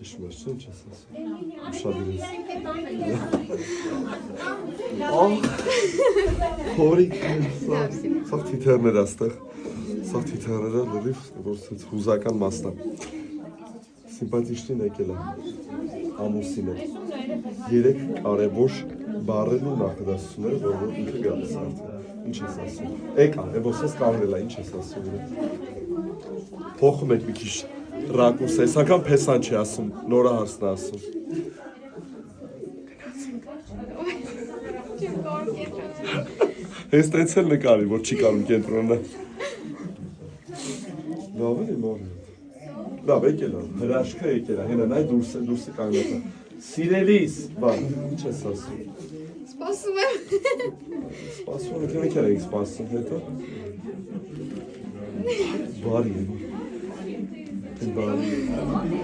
Հիշում ես ինչ ես ասում։ Ուշադրես։ Ահ, խորիկ, սաղ թիթերներ աստեղ, սաղ թիթերները լրիվ, որ հուզական մասն է։ Սիմպաթիչնին եկել է, ամուսին է, 3 կարևոր բառերն ու նախադասությունները, որ ինքը գալիս արդեն, ինչ ես ասում։ Եկա, ևոս ես կարնել է, ինչ ես ասում։ Փոխում եք մի քիչ ռակուրս, այս անգամ փեսան չի ասում, նորա հարցն է ասում։ Ես տենց էլ նկարի, որ չի կարում կենտրոնը։ Լավ է, մորը։ Լավ, եկել է, հրաշքը եկել է, հենա նայ դուրսը կանգնած է։ Սիրելիս, բան, ինչ ես ասում։ Սպասում եմ։ Սպասում եմ, թե մեկ էլ էիք սպասում, հետո։ Բարի է։ Բարի է։